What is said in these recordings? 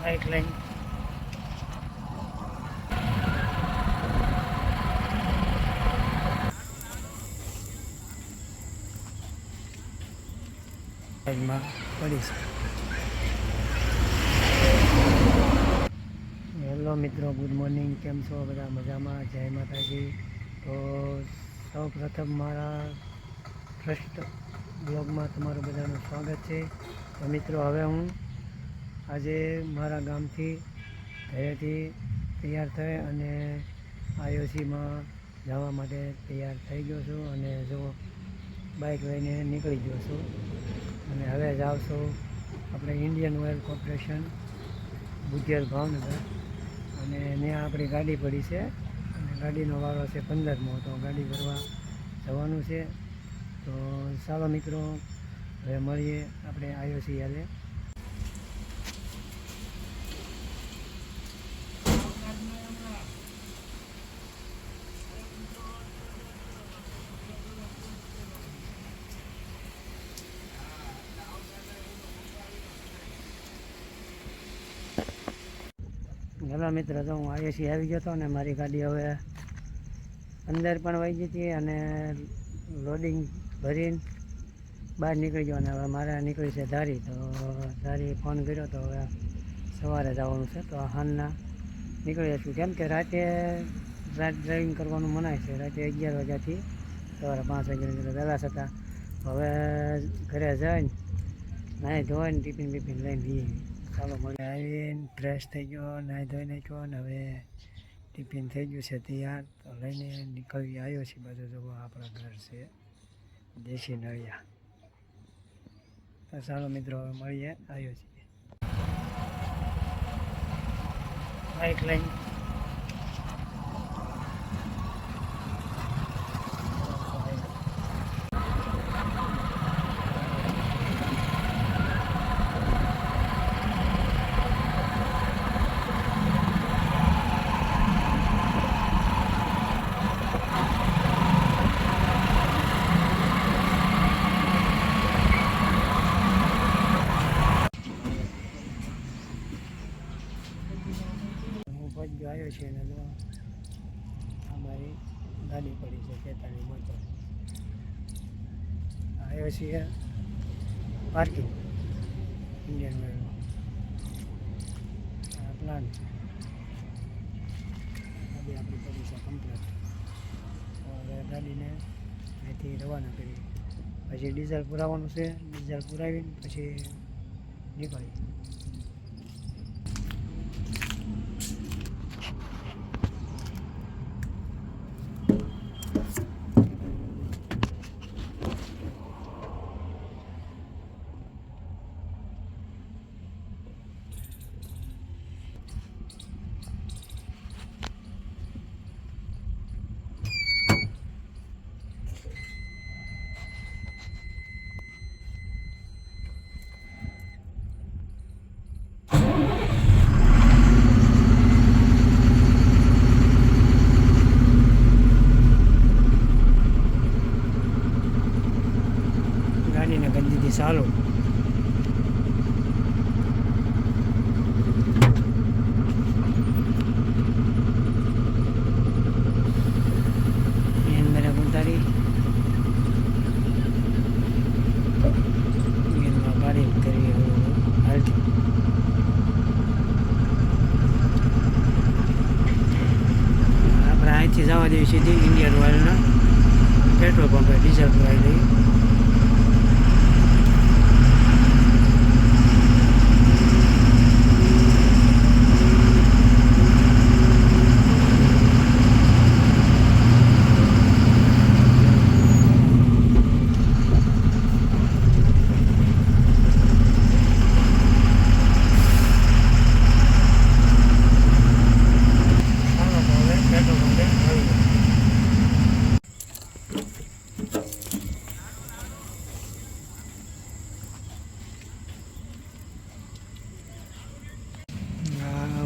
Bike લઈને બાઇકમાં પડીશ. Hello મિત્રો, good morning. કેમ છો બધા? મજામાં? જય માતાજી. તો સૌ પ્રથમ મારા ફર્સ્ટ બ્લોગમાં તમારું બધાનું સ્વાગત છે. તો મિત્રો, હવે હું આજે મારા ગામથી ઘરેથી તૈયાર થઈ અને આઈઓસીમાં જવા માટે તૈયાર થઈ ગયો છું અને જો બાઇક લઈને નીકળી ગયો છું અને હવે જાઉં છું આપણે ઇન્ડિયન ઓઇલ કોર્પોરેશન બુધિયાર ભાવનગર. અને ત્યાં આપણી ગાડી પડી છે અને ગાડીનો વારો છે 15મો. તો ગાડી ભરવા જવાનું છે. તો ચાલો મિત્રો, હવે મળીએ આપણે આઈઓસી હાલે. હેલો મિત્રો, તો હું આઈઓસી આવી ગયો હતો અને મારી ગાડી હવે અંદર પણ વહી ગઈ હતી અને લોડિંગ ભરીને બહાર નીકળી ગયો અને હવે મારે નીકળી છે ધારી. તો ધારી ફોન કર્યો તો હવે સવારે જવાનું છે. તો હાલના નીકળી જશું, કેમ કે રાતે ડ્રાઇવિંગ કરવાનું મનાય છે. રાતે 11 વાગ્યાથી સવારે 5 વાગ્યા વહેલા છતાં હવે ઘરે જઈને નાહી ધોઈને ટિફિન બિફિન લઈને જઈએ. ચાલો મળે. આવીને ફ્રેશ થઈ ગયો, નાહી ધોઈ નાખ્યો અને હવે ટિફિન થઈ ગયું છે તૈયાર. તો લઈને નીકળી આવ્યો છે બાજુ. જુઓ આપણા ઘર છે દેશી નળિયા. તો ચાલો મિત્રો, હવે મળીએ આવ્યો છીએ બાઇક લઈને. આવ્યો છે અને અમારી ગાડી પડી છે 43 મોટર. આવ્યો છે પાર્કિંગ ઇન્ડિયન ઓઇલનો પ્લાન્ટ. ગાડી આપણી પડી છે કમ્પ્લેટ. હવે ગાડીને અહીંથી રવાના કરી, પછી ડીઝલ પુરાવાનું છે. ડીઝલ પુરાવીને પછી નીકળી. ગાડીને કરી દીધી ચાલુ. અંદર ઉતારી ગાડી કરી હાલતી. આપણે અહીંથી જવા દેવી સીધી ઇન્ડિયન ઓઇલના પેટ્રોલ પંપે ડીઝલ પુરાવી લઈએ.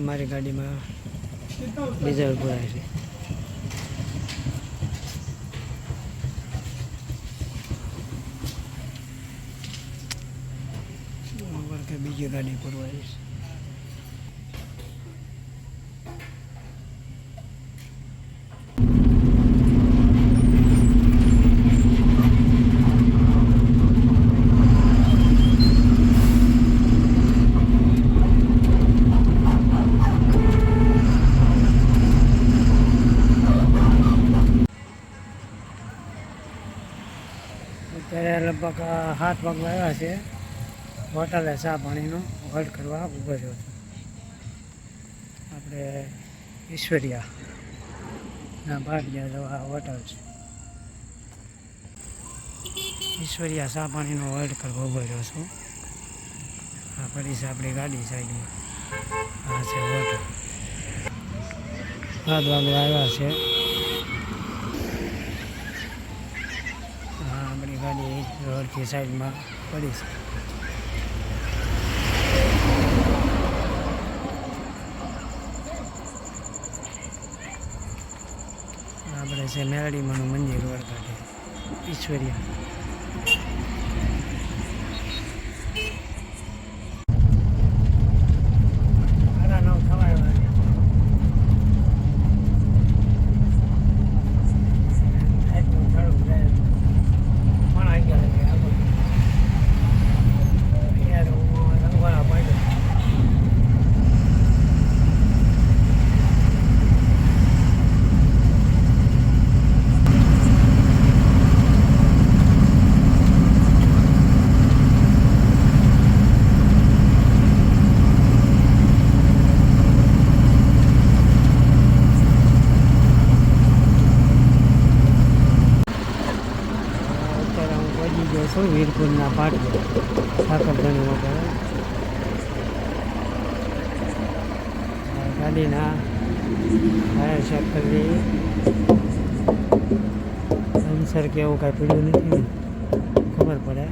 અમારી ગાડીમાં ડીઝલ પુરાય છે. કે બીજી ગાડી પુરવાઈ છે. લગભગ 7 વાગવા આવ્યા છે. હોટલે ચા પાણીનો હોલ્ડ કરવા ઊભો રહ્યો છું. આપણે ઈશ્વરિયાના ભાટિયા જવા હોટલ છે. ઈશ્વરિયા ચા પાણીનો હોલ્ડ કરવા ઊભો રહ્યો છું. આ પડી છે આપણી ગાડી સાઈડમાં. આ છે હોટલ. 7 વાગવા આવ્યા છે. હા, આપણી ગાડી રોડથી સાઈડમાં પડી છે. આપણે છે મેરડીમાંનું મંદિર રોડ કાઢે ઈશ્વરિયા. છું વીરપુરના પાટિયા સાકરધણી વગર ગાડીના ટાયર ચેક કરવી. પંચર કે એવું કાંઈ પીડ્યું નથી, ખબર પડે.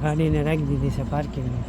ગાડીને રાખી દીધી છે પાર્કિંગમાં.